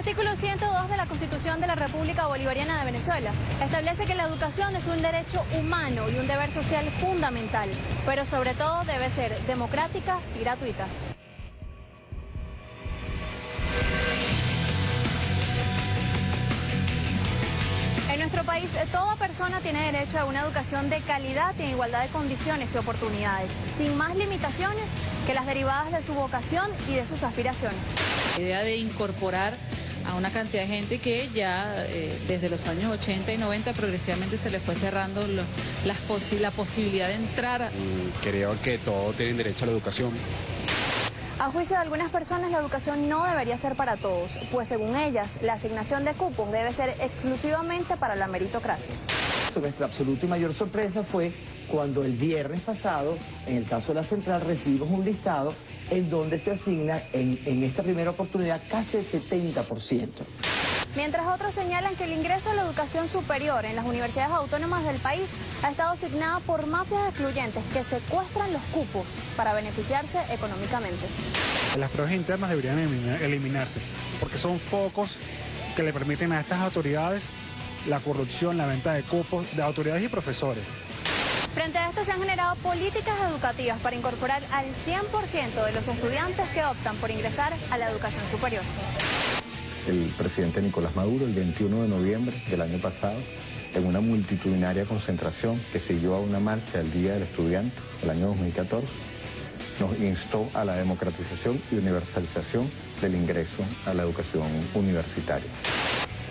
artículo 102 de la Constitución de la República Bolivariana de Venezuela establece que la educación es un derecho humano y un deber social fundamental, pero sobre todo debe ser democrática y gratuita. En nuestro país, toda persona tiene derecho a una educación de calidad y en igualdad de condiciones y oportunidades, sin más limitaciones que las derivadas de su vocación y de sus aspiraciones. La idea de incorporar a una cantidad de gente que ya desde los años 80 y 90 progresivamente se les fue cerrando la posibilidad de entrar. Creo que todos tienen derecho a la educación. A juicio de algunas personas, la educación no debería ser para todos, pues según ellas, la asignación de cupos debe ser exclusivamente para la meritocracia. Nuestra absoluta y mayor sorpresa fue cuando el viernes pasado, en el caso de la central, recibimos un listado en donde se asigna en esta primera oportunidad casi el 70%. Mientras otros señalan que el ingreso a la educación superior en las universidades autónomas del país ha estado asignado por mafias excluyentes que secuestran los cupos para beneficiarse económicamente. Las pruebas internas deberían eliminarse porque son focos que le permiten a estas autoridades la corrupción, la venta de cupos de autoridades y profesores. Frente a esto se han generado políticas educativas para incorporar al 100% de los estudiantes que optan por ingresar a la educación superior. El presidente Nicolás Maduro, el 21 de noviembre del año pasado, en una multitudinaria concentración que siguió a una marcha del Día del Estudiante, el año 2014, nos instó a la democratización y universalización del ingreso a la educación universitaria.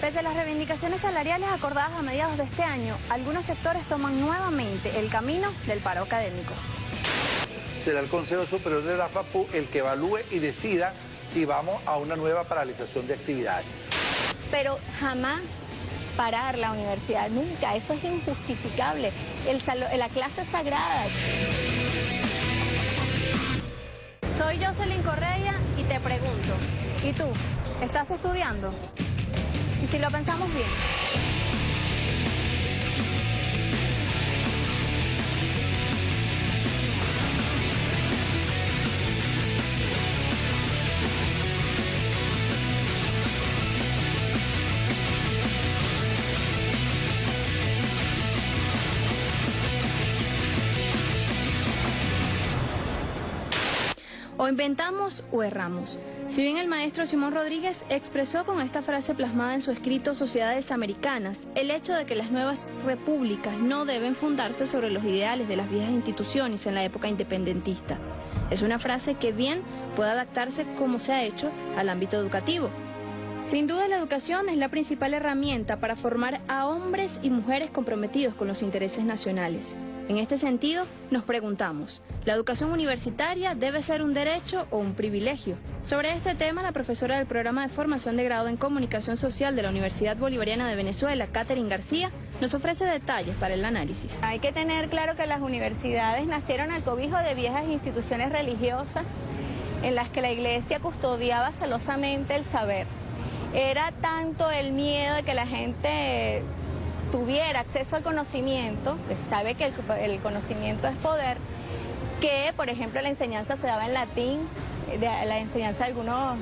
Pese a las reivindicaciones salariales acordadas a mediados de este año, algunos sectores toman nuevamente el camino del paro académico. Será el Consejo Superior de la FAPU el que evalúe y decida si vamos a una nueva paralización de actividades. Pero jamás parar la universidad, nunca, eso es injustificable. La clase es sagrada. Soy Jocelyn Correa y te pregunto, ¿y tú? ¿Estás estudiando? ¿Y si lo pensamos bien? O inventamos o erramos. Si bien el maestro Simón Rodríguez expresó con esta frase plasmada en su escrito Sociedades Americanas, el hecho de que las nuevas repúblicas no deben fundarse sobre los ideales de las viejas instituciones en la época independentista. Es una frase que bien puede adaptarse, como se ha hecho, al ámbito educativo. Sin duda, la educación es la principal herramienta para formar a hombres y mujeres comprometidos con los intereses nacionales. En este sentido, nos preguntamos, ¿la educación universitaria debe ser un derecho o un privilegio? Sobre este tema, la profesora del programa de formación de grado en Comunicación Social de la Universidad Bolivariana de Venezuela, Catherine García, nos ofrece detalles para el análisis. Hay que tener claro que las universidades nacieron al cobijo de viejas instituciones religiosas en las que la Iglesia custodiaba celosamente el saber. Era tanto el miedo de que la gente tuviera acceso al conocimiento, pues sabe que el conocimiento es poder, que por ejemplo la enseñanza se daba en latín, la enseñanza de algunos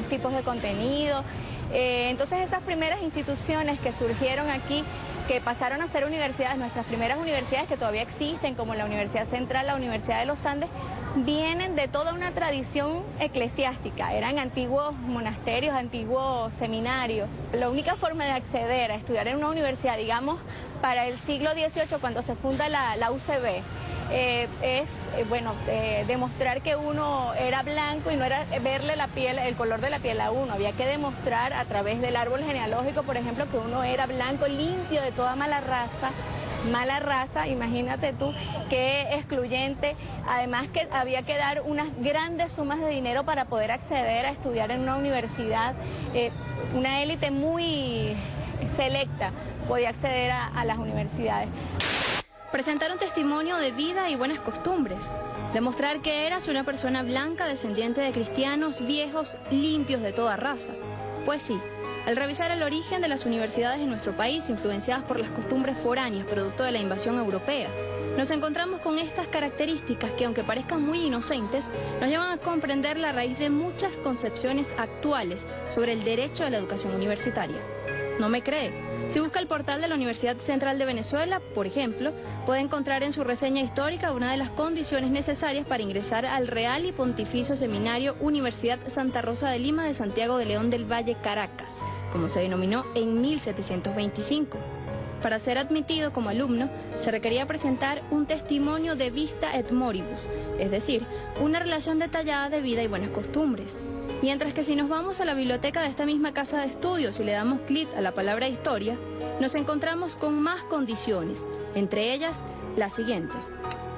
tipos de contenido. Entonces esas primeras instituciones que surgieron aquí, que pasaron a ser universidades, nuestras primeras universidades que todavía existen, como la Universidad Central, la Universidad de los Andes, vienen de toda una tradición eclesiástica, eran antiguos monasterios, antiguos seminarios. La única forma de acceder a estudiar en una universidad, digamos, para el siglo XVIII, cuando se funda la UCB, demostrar que uno era blanco y no era verle la piel, el color de la piel a uno. Había que demostrar a través del árbol genealógico, por ejemplo, que uno era blanco, limpio de toda mala raza, imagínate tú, qué excluyente. Además que había que dar unas grandes sumas de dinero para poder acceder a estudiar en una universidad. Una élite muy selecta podía acceder a las universidades. Presentar un testimonio de vida y buenas costumbres. Demostrar que eras una persona blanca descendiente de cristianos viejos, limpios de toda raza. Pues sí, al revisar el origen de las universidades en nuestro país, influenciadas por las costumbres foráneas producto de la invasión europea, nos encontramos con estas características que, aunque parezcan muy inocentes, nos llevan a comprender la raíz de muchas concepciones actuales sobre el derecho a la educación universitaria. ¿No me cree? Si busca el portal de la Universidad Central de Venezuela, por ejemplo, puede encontrar en su reseña histórica una de las condiciones necesarias para ingresar al Real y Pontificio Seminario Universidad Santa Rosa de Lima de Santiago de León del Valle, Caracas, como se denominó en 1725. Para ser admitido como alumno, se requería presentar un testimonio de vista et moribus, es decir, una relación detallada de vida y buenas costumbres. Mientras que si nos vamos a la biblioteca de esta misma casa de estudios y le damos clic a la palabra historia, nos encontramos con más condiciones, entre ellas la siguiente.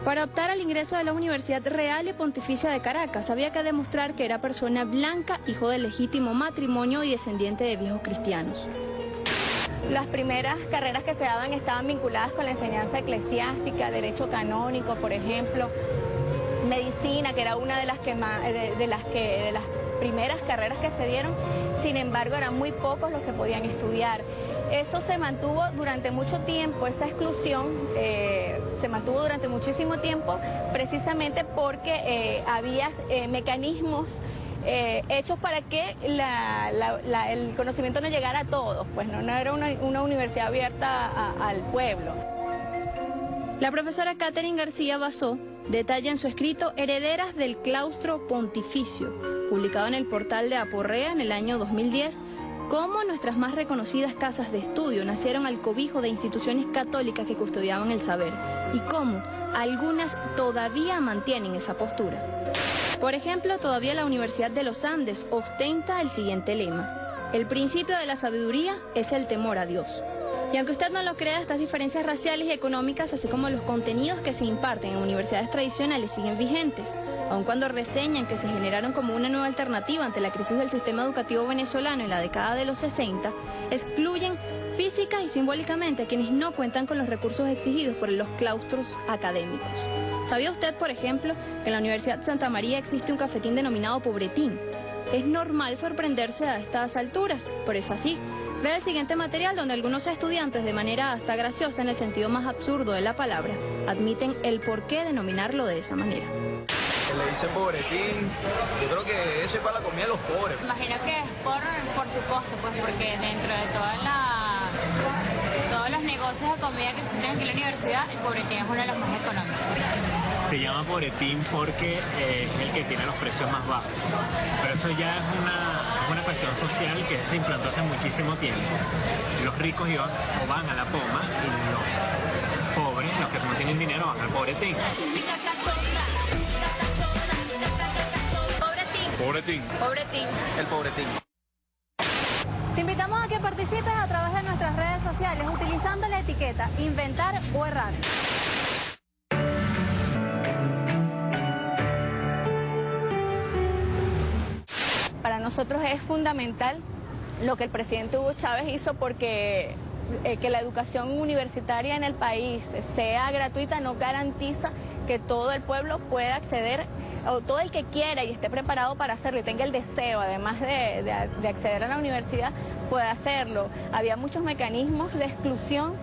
Para optar al ingreso de la Universidad Real y Pontificia de Caracas había que demostrar que era persona blanca, hijo de legítimo matrimonio y descendiente de viejos cristianos. Las primeras carreras que se daban estaban vinculadas con la enseñanza eclesiástica, derecho canónico, por ejemplo, medicina, que era una de las primeras carreras que se dieron. Sin embargo, eran muy pocos los que podían estudiar. Eso se mantuvo durante mucho tiempo, esa exclusión se mantuvo durante muchísimo tiempo, precisamente porque había mecanismos hechos para que el conocimiento no llegara a todos, pues no era una universidad abierta al pueblo. La profesora Catherine García Basó detalla en su escrito Herederas del Claustro Pontificio, publicado en el portal de Aporrea en el año 2010, cómo nuestras más reconocidas casas de estudio nacieron al cobijo de instituciones católicas que custodiaban el saber y cómo algunas todavía mantienen esa postura. Por ejemplo, todavía la Universidad de los Andes ostenta el siguiente lema: el principio de la sabiduría es el temor a Dios. Y aunque usted no lo crea, estas diferencias raciales y económicas, así como los contenidos que se imparten en universidades tradicionales, siguen vigentes, aun cuando reseñan que se generaron como una nueva alternativa ante la crisis del sistema educativo venezolano en la década de los 60, excluyen física y simbólicamente a quienes no cuentan con los recursos exigidos por los claustros académicos. ¿Sabía usted, por ejemplo, que en la Universidad Santa María existe un cafetín denominado Pobretín? Es normal sorprenderse a estas alturas, pero es así. Vea el siguiente material donde algunos estudiantes, de manera hasta graciosa en el sentido más absurdo de la palabra, admiten el por qué denominarlo de esa manera. Le dicen pobretín, yo creo que eso es para la comida de los pobres. Imagino que es por su costo, pues porque dentro de todos los negocios de comida que existen aquí en la universidad, el pobretín es uno de los más económicos. Se llama pobretín porque es el que tiene los precios más bajos, pero eso ya es una cuestión social que se implantó hace muchísimo tiempo. Los ricos van a la poma y los pobres, los que no tienen dinero, van al pobretín. Pobretín. Pobretín. El pobretín. Te invitamos a que participes a través de nuestras redes sociales utilizando la etiqueta Inventar o Errar. Para nosotros es fundamental lo que el presidente Hugo Chávez hizo, porque que la educación universitaria en el país sea gratuita no garantiza que todo el pueblo pueda acceder, o todo el que quiera y esté preparado para hacerlo y tenga el deseo, además de acceder a la universidad, pueda hacerlo. Había muchos mecanismos de exclusión,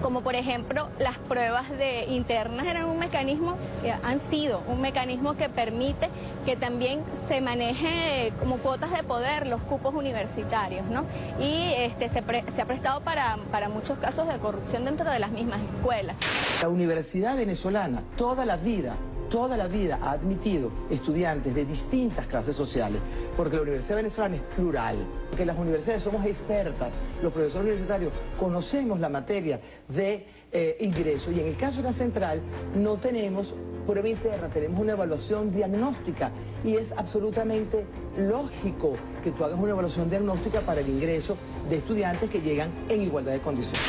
como por ejemplo las pruebas internas eran un mecanismo, han sido un mecanismo que permite que también se maneje como cuotas de poder los cupos universitarios, ¿no? Y se ha prestado para muchos casos de corrupción dentro de las mismas escuelas. La universidad venezolana toda la vida ha admitido estudiantes de distintas clases sociales, porque la universidad venezolana es plural, porque las universidades somos expertas, los profesores universitarios conocemos la materia de ingreso, y en el caso de la central no tenemos prueba interna, tenemos una evaluación diagnóstica, y es absolutamente lógico que tú hagas una evaluación diagnóstica para el ingreso de estudiantes que llegan en igualdad de condiciones.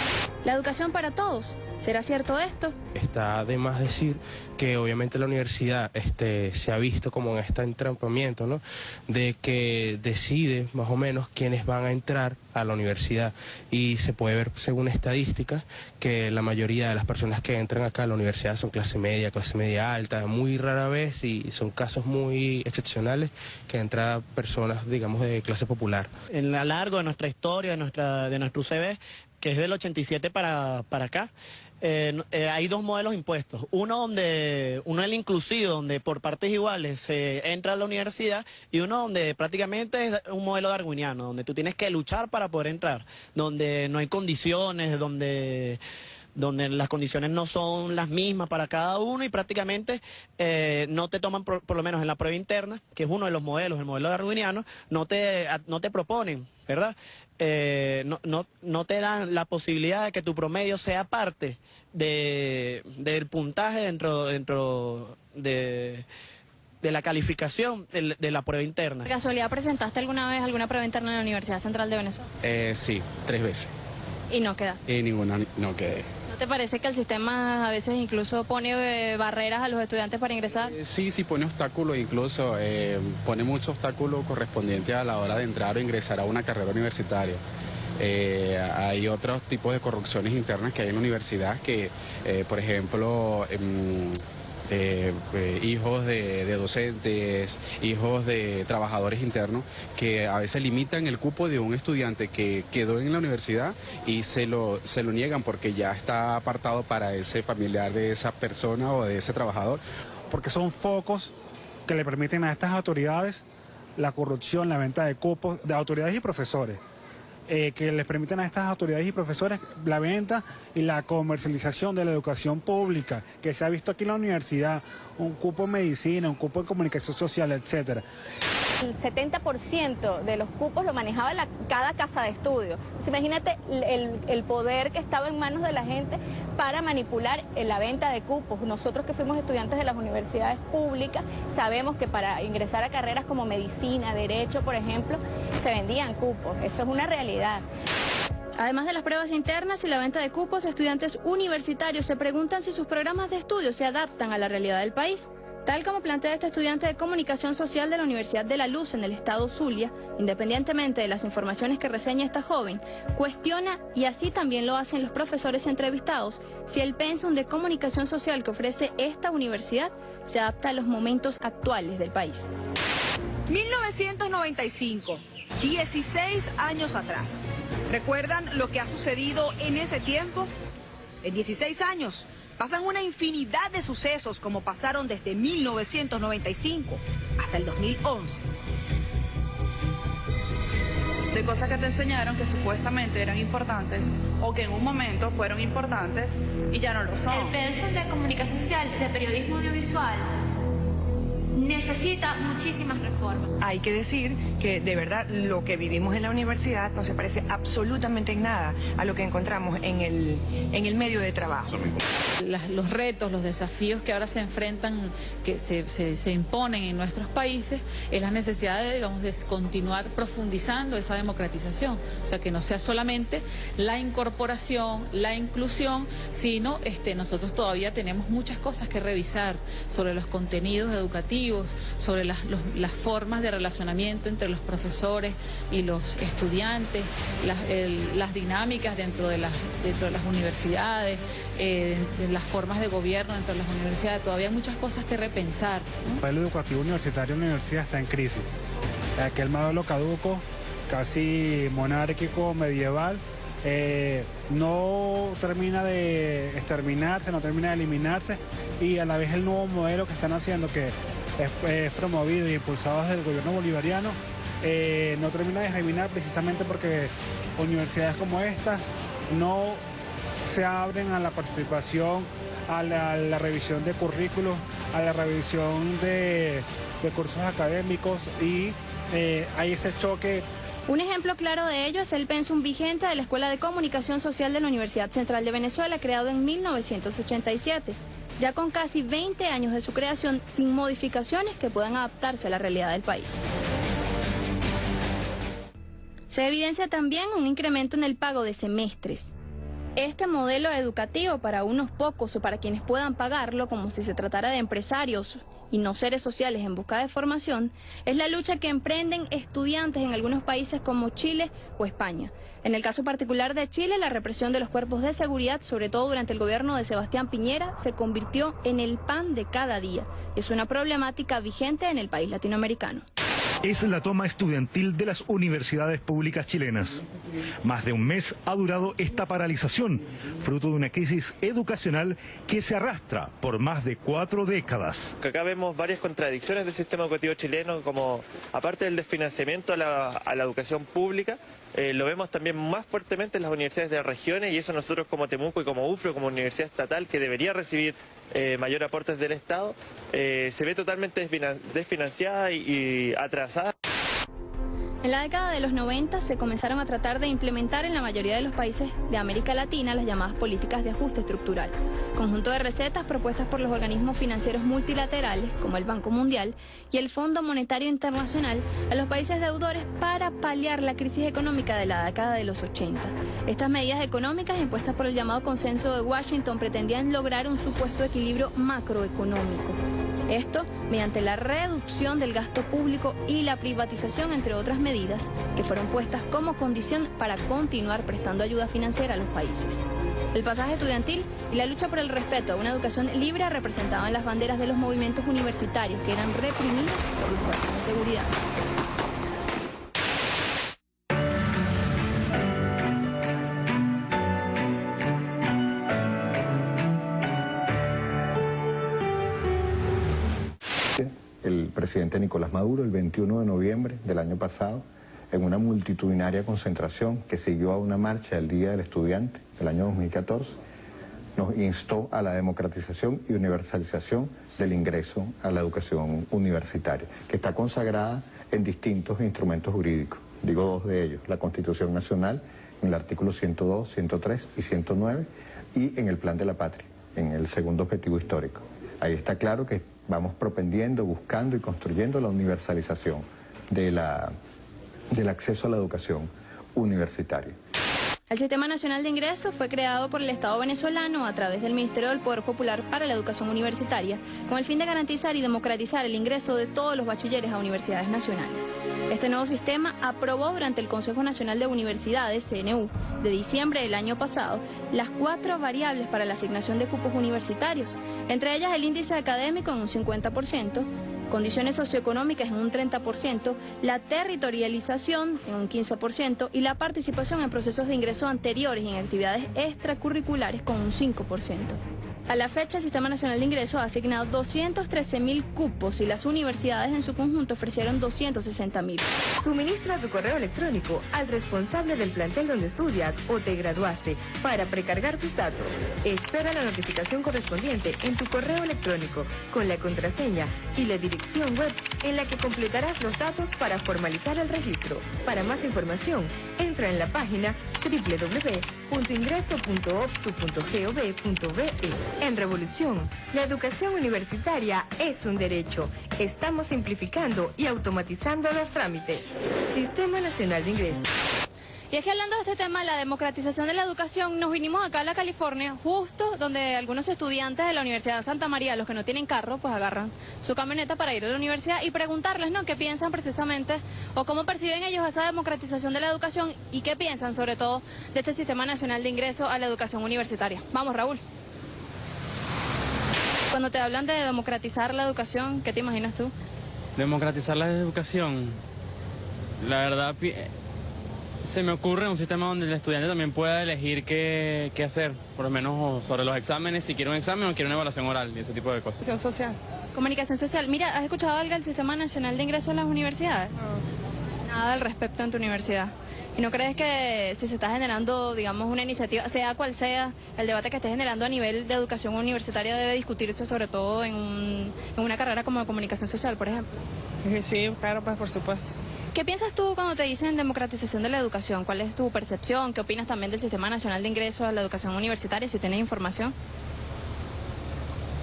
La educación para todos. ¿Será cierto esto? Está de más decir que obviamente la universidad se ha visto como en este entrampamiento, ¿no? De que decide más o menos quiénes van a entrar a la universidad, y se puede ver según estadísticas que la mayoría de las personas que entran acá a la universidad son clase media alta, muy rara vez, y son casos muy excepcionales que entran personas, digamos, de clase popular. En lo largo de nuestra historia, de nuestro UCB, que es del 87 para acá, hay dos modelos impuestos. Uno el inclusivo, donde por partes iguales se entra a la universidad, y uno donde prácticamente es un modelo darwiniano, donde tú tienes que luchar para poder entrar, donde no hay condiciones, donde las condiciones no son las mismas para cada uno y prácticamente no te toman, por lo menos en la prueba interna, que es uno de los modelos, el modelo darwiniano, no te proponen, ¿verdad? No te dan la posibilidad de que tu promedio sea parte del puntaje dentro de la calificación de la prueba interna. ¿De casualidad presentaste alguna vez alguna prueba interna en la Universidad Central de Venezuela? Sí, 3 veces. ¿Y no queda? Y ninguna no quedé. ¿No te parece que el sistema a veces incluso pone barreras a los estudiantes para ingresar? Sí, pone obstáculos, incluso pone muchos obstáculos correspondientes a la hora de entrar o ingresar a una carrera universitaria. Hay otros tipos de corrupciones internas que hay en la universidad que, por ejemplo, hijos de docentes, hijos de trabajadores internos, que a veces limitan el cupo de un estudiante que quedó en la universidad y se lo niegan porque ya está apartado para ese familiar de esa persona o de ese trabajador. Porque son focos que le permiten a estas autoridades la corrupción, la venta de cupos de autoridades y profesores. Que les permiten a estas autoridades y profesores la venta y la comercialización de la educación pública, que se ha visto aquí en la universidad, un cupo en medicina, un cupo en comunicación social, etcétera. El 70% de los cupos lo manejaba cada casa de estudio. Entonces, imagínate el poder que estaba en manos de la gente para manipular la venta de cupos. Nosotros que fuimos estudiantes de las universidades públicas sabemos que para ingresar a carreras como medicina, derecho, por ejemplo, se vendían cupos. Eso es una realidad. Además de las pruebas internas y la venta de cupos, estudiantes universitarios se preguntan si sus programas de estudio se adaptan a la realidad del país. Tal como plantea este estudiante de Comunicación Social de la Universidad de la Luz en el estado Zulia, independientemente de las informaciones que reseña esta joven, cuestiona, y así también lo hacen los profesores entrevistados, si el pensum de comunicación social que ofrece esta universidad se adapta a los momentos actuales del país. 1995, 16 años atrás. ¿Recuerdan lo que ha sucedido en ese tiempo? En 16 años pasan una infinidad de sucesos como pasaron desde 1995 hasta el 2011. De cosas que te enseñaron que supuestamente eran importantes o que en un momento fueron importantes y ya no lo son. El pensum de comunicación social, de periodismo audiovisual, necesita muchísimas reformas. Hay que decir que de verdad lo que vivimos en la universidad no se parece absolutamente en nada a lo que encontramos en el medio de trabajo. Los retos, los desafíos que ahora se enfrentan, que se imponen en nuestros países, es la necesidad de continuar profundizando esa democratización. O sea, que no sea solamente la incorporación, la inclusión, sino nosotros todavía tenemos muchas cosas que revisar sobre los contenidos educativos, sobre las formas de relacionamiento entre los profesores y los estudiantes, las dinámicas dentro de las universidades, las formas de gobierno dentro de las universidades. Todavía hay muchas cosas que repensar, ¿no? El modelo educativo universitario en la universidad está en crisis. Aquel modelo caduco, casi monárquico, medieval, no termina de exterminarse, no termina de eliminarse, y a la vez el nuevo modelo que están haciendo, que es promovido y impulsado desde el gobierno bolivariano, no termina de eliminar, precisamente porque universidades como estas no se abren a la participación, a la revisión de currículos, a la revisión de cursos académicos, y hay ese choque. Un ejemplo claro de ello es el pensum vigente de la Escuela de Comunicación Social de la Universidad Central de Venezuela, creado en 1987. Ya con casi 20 años de su creación, sin modificaciones que puedan adaptarse a la realidad del país. Se evidencia también un incremento en el pago de semestres. Este modelo educativo, para unos pocos o para quienes puedan pagarlo, como si se tratara de empresarios y no seres sociales en busca de formación, es la lucha que emprenden estudiantes en algunos países como Chile o España. En el caso particular de Chile, la represión de los cuerpos de seguridad, sobre todo durante el gobierno de Sebastián Piñera, se convirtió en el pan de cada día. Es una problemática vigente en el país latinoamericano. es la toma estudiantil de las universidades públicas chilenas. Más de un mes ha durado esta paralización, fruto de una crisis educacional que se arrastra por más de 4 décadas. Acá vemos varias contradicciones del sistema educativo chileno, como aparte del desfinanciamiento a la educación pública, lo vemos también más fuertemente en las universidades de las regiones, y eso nosotros como Temuco y como UFRO, como universidad estatal que debería recibir mayor aportes del Estado, se ve totalmente desfinanciada y atrasada. En la década de los 90 se comenzaron a tratar de implementar en la mayoría de los países de América Latina las llamadas políticas de ajuste estructural, conjunto de recetas propuestas por los organismos financieros multilaterales como el Banco Mundial y el Fondo Monetario Internacional a los países deudores para paliar la crisis económica de la década de los 80. Estas medidas económicas impuestas por el llamado Consenso de Washington pretendían lograr un supuesto equilibrio macroeconómico. Esto mediante la reducción del gasto público y la privatización, entre otras medidas, que fueron puestas como condición para continuar prestando ayuda financiera a los países. El pasaje estudiantil y la lucha por el respeto a una educación libre representaban las banderas de los movimientos universitarios que eran reprimidos por los cuerpos de seguridad. El presidente Nicolás Maduro, el 21 de noviembre del año pasado, en una multitudinaria concentración que siguió a una marcha del Día del Estudiante del año 2014, nos instó a la democratización y universalización del ingreso a la educación universitaria, que está consagrada en distintos instrumentos jurídicos. Digo 2 de ellos: la Constitución Nacional, en el artículo 102, 103 y 109, y en el Plan de la Patria, en el segundo objetivo histórico. Ahí está claro que vamos propendiendo, buscando y construyendo la universalización del acceso a la educación universitaria. El Sistema Nacional de Ingresos fue creado por el Estado venezolano a través del Ministerio del Poder Popular para la Educación Universitaria, con el fin de garantizar y democratizar el ingreso de todos los bachilleres a universidades nacionales. Este nuevo sistema aprobó durante el Consejo Nacional de Universidades, CNU, de diciembre del año pasado, las 4 variables para la asignación de cupos universitarios, entre ellas el índice académico en un 50%, condiciones socioeconómicas en un 30%, la territorialización en un 15% y la participación en procesos de ingreso anteriores y en actividades extracurriculares con un 5%. A la fecha, el Sistema Nacional de Ingresos ha asignado 213.000 cupos y las universidades en su conjunto ofrecieron 260.000. Suministra tu correo electrónico al responsable del plantel donde estudias o te graduaste para precargar tus datos. Espera la notificación correspondiente en tu correo electrónico con la contraseña y la dirección web en la que completarás los datos para formalizar el registro. Para más información, entra en la página www.ingreso.opsu.gov.be. En Revolución, la educación universitaria es un derecho. Estamos simplificando y automatizando los trámites. Sistema Nacional de Ingresos. Y es que hablando de este tema, la democratización de la educación, nos vinimos acá a la California, justo donde algunos estudiantes de la Universidad de Santa María, los que no tienen carro, pues agarran su camioneta para ir a la universidad y preguntarles, ¿no?, qué piensan precisamente o cómo perciben ellos esa democratización de la educación y qué piensan sobre todo de este Sistema Nacional de Ingreso a la Educación Universitaria. Vamos, Raúl. Cuando te hablan de democratizar la educación, ¿qué te imaginas tú? Democratizar la educación, la verdad, se me ocurre un sistema donde el estudiante también pueda elegir qué hacer, por lo menos sobre los exámenes, si quiere un examen o quiere una evaluación oral y ese tipo de cosas. Comunicación social. Comunicación social. Mira, ¿has escuchado algo del Sistema Nacional de Ingreso a las universidades? No. Nada al respecto en tu universidad. ¿Y no crees que si se está generando, digamos, una iniciativa, sea cual sea, el debate que esté generando a nivel de educación universitaria debe discutirse sobre todo en una carrera como de comunicación social, por ejemplo? Sí, claro, pues por supuesto. ¿Qué piensas tú cuando te dicen democratización de la educación? ¿Cuál es tu percepción? ¿Qué opinas también del Sistema Nacional de Ingreso a la Educación Universitaria, si tienes información?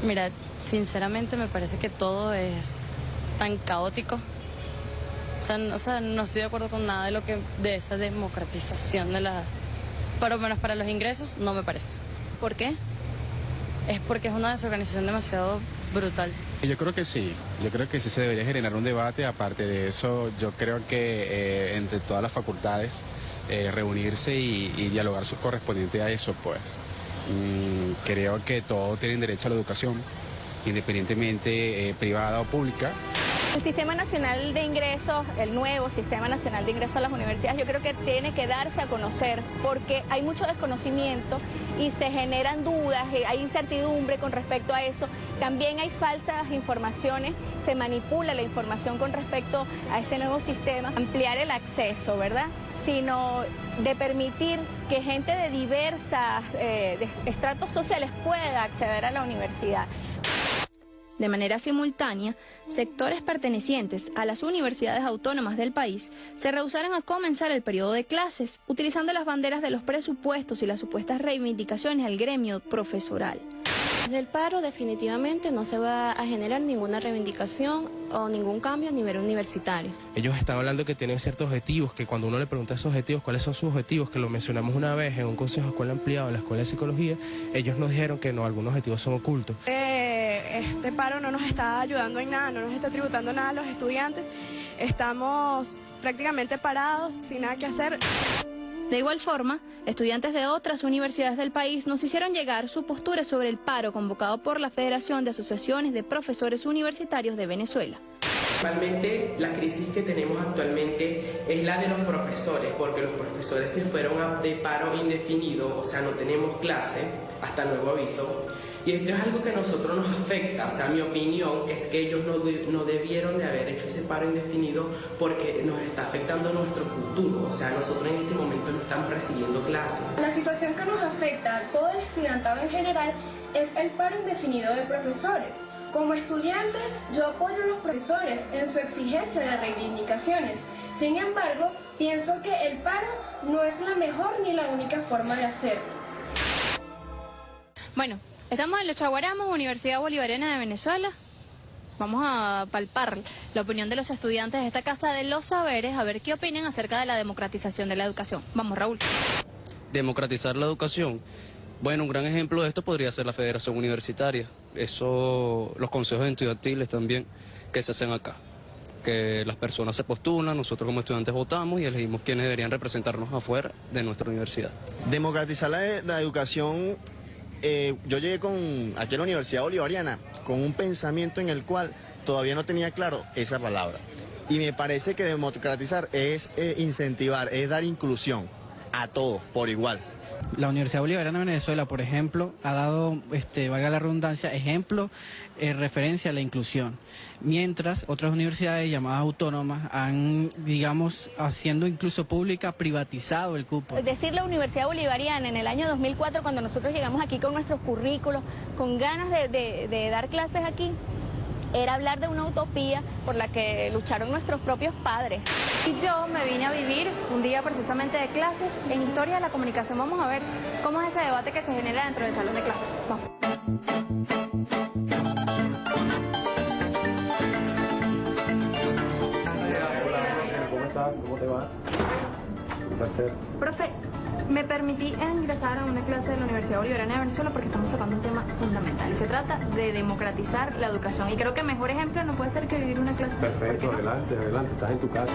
Mira, sinceramente me parece que todo es tan caótico. O sea, no estoy de acuerdo con nada de esa democratización de la... Por lo menos para los ingresos, no me parece. ¿Por qué? Es porque es una desorganización demasiado brutal. Yo creo que sí se debería generar un debate. Aparte de eso, yo creo que entre todas las facultades reunirse y dialogar su correspondiente a eso, pues. Creo que todos tienen derecho a la educación, independientemente privada o pública. El Sistema Nacional de Ingresos, el nuevo Sistema Nacional de Ingresos a las universidades, yo creo que tiene que darse a conocer porque hay mucho desconocimiento y se generan dudas, hay incertidumbre con respecto a eso. También hay falsas informaciones, se manipula la información con respecto a este nuevo sistema. Ampliar el acceso, ¿verdad? Sino de permitir que gente de diversas estratos sociales pueda acceder a la universidad. De manera simultánea, sectores pertenecientes a las universidades autónomas del país se rehusaron a comenzar el periodo de clases, utilizando las banderas de los presupuestos y las supuestas reivindicaciones al gremio profesoral. Desde el paro definitivamente no se va a generar ninguna reivindicación o ningún cambio a nivel universitario. Ellos están hablando que tienen ciertos objetivos, que cuando uno le pregunta esos objetivos, cuáles son sus objetivos, que lo mencionamos una vez en un consejo de escuela ampliado en la Escuela de Psicología, ellos nos dijeron que no, algunos objetivos son ocultos. Este paro no nos está ayudando en nada, no nos está tributando nada a los estudiantes, estamos prácticamente parados, sin nada que hacer. De igual forma, estudiantes de otras universidades del país nos hicieron llegar su postura sobre el paro convocado por la Federación de Asociaciones de Profesores Universitarios de Venezuela. Principalmente la crisis que tenemos actualmente es la de los profesores, porque los profesores se fueron de paro indefinido, o sea, no tenemos clase hasta nuevo aviso. Y esto es algo que a nosotros nos afecta, o sea, mi opinión es que ellos no debieron de haber hecho ese paro indefinido porque nos está afectando nuestro futuro, o sea, nosotros en este momento no estamos recibiendo clases. La situación que nos afecta a todo el estudiantado en general es el paro indefinido de profesores. Como estudiante, yo apoyo a los profesores en su exigencia de reivindicaciones. Sin embargo, pienso que el paro no es la mejor ni la única forma de hacerlo. Bueno, estamos en Los Chaguaramos, Universidad Bolivariana de Venezuela. Vamos a palpar la opinión de los estudiantes de esta Casa de los Saberes, a ver qué opinan acerca de la democratización de la educación. Vamos, Raúl. Democratizar la educación. Bueno, un gran ejemplo de esto podría ser la Federación Universitaria. Eso, los consejos estudiantiles también, que se hacen acá. Que las personas se postulan, nosotros como estudiantes votamos y elegimos quiénes deberían representarnos afuera de nuestra universidad. Democratizar la educación. Yo llegué aquí a la Universidad Bolivariana con un pensamiento en el cual todavía no tenía claro esa palabra. Y me parece que democratizar es incentivar, es dar inclusión a todos por igual. La Universidad Bolivariana de Venezuela, por ejemplo, ha dado, valga la redundancia, ejemplo en referencia a la inclusión. Mientras otras universidades llamadas autónomas han, digamos, haciendo incluso pública, privatizado el cupo. Decir la Universidad Bolivariana en el año 2004, cuando nosotros llegamos aquí con nuestros currículos, con ganas de dar clases aquí, era hablar de una utopía por la que lucharon nuestros propios padres. Y yo me vine a vivir un día precisamente de clases en Historia de la Comunicación. Vamos a ver cómo es ese debate que se genera dentro del salón de clases. Vamos. ¿Cómo estás? ¿Cómo te va? Un placer. Profe, me permití ingresar a una clase de la Universidad Bolivariana de Venezuela porque estamos tocando un tema fundamental. Se trata de democratizar la educación y creo que mejor ejemplo no puede ser que vivir una clase. Perfecto, adelante, estás en tu casa.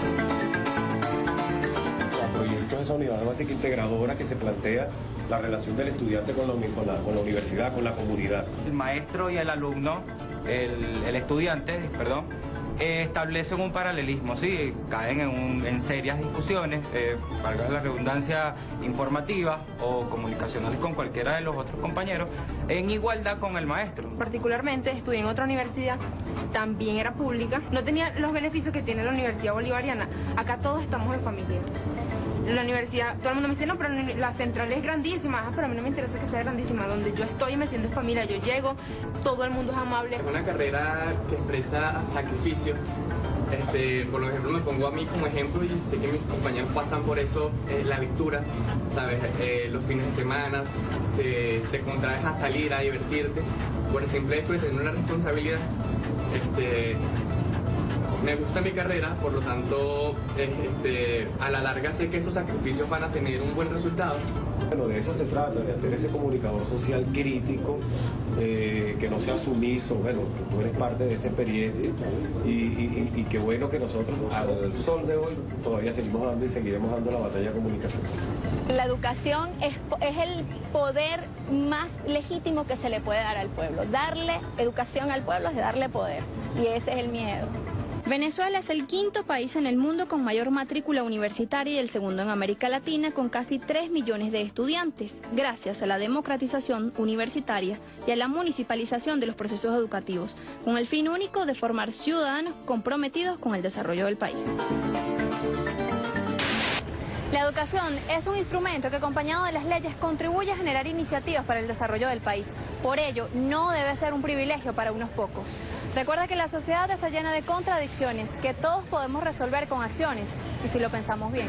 El proyecto de esa unidad básica integradora que se plantea la relación del estudiante con la universidad, con la comunidad. El maestro y el alumno, el estudiante, perdón, establecen un paralelismo, sí, caen en serias discusiones, valga la redundancia, informativas o comunicacionales con cualquiera de los otros compañeros, en igualdad con el maestro. Particularmente estudié en otra universidad, también era pública, no tenía los beneficios que tiene la Universidad Bolivariana. Acá todos estamos en familia. La universidad, todo el mundo me dice, no, pero la central es grandísima. Pero a mí no me interesa que sea grandísima. Donde yo estoy me siento en familia, yo llego, todo el mundo es amable. Es una carrera que expresa sacrificio. Por ejemplo, me pongo a mí como ejemplo y sé que mis compañeros pasan por eso, la lectura, ¿sabes? Los fines de semana, te contraes a salir, a divertirte. Por el simple hecho de tener una responsabilidad. Me gusta mi carrera, por lo tanto, a la larga sé que esos sacrificios van a tener un buen resultado. Bueno, de eso se trata, de hacer ese comunicador social crítico, que no sea sumiso, bueno, que tú eres parte de esa experiencia y qué bueno que nosotros al sol de hoy todavía seguimos dando y seguiremos dando la batalla de comunicación. La educación es el poder más legítimo que se le puede dar al pueblo. Darle educación al pueblo es darle poder y ese es el miedo. Venezuela es el quinto país en el mundo con mayor matrícula universitaria y el segundo en América Latina con casi 3 millones de estudiantes, gracias a la democratización universitaria y a la municipalización de los procesos educativos, con el fin único de formar ciudadanos comprometidos con el desarrollo del país. La educación es un instrumento que, acompañado de las leyes, contribuye a generar iniciativas para el desarrollo del país. Por ello, no debe ser un privilegio para unos pocos. Recuerda que la sociedad está llena de contradicciones que todos podemos resolver con acciones, y si lo pensamos bien.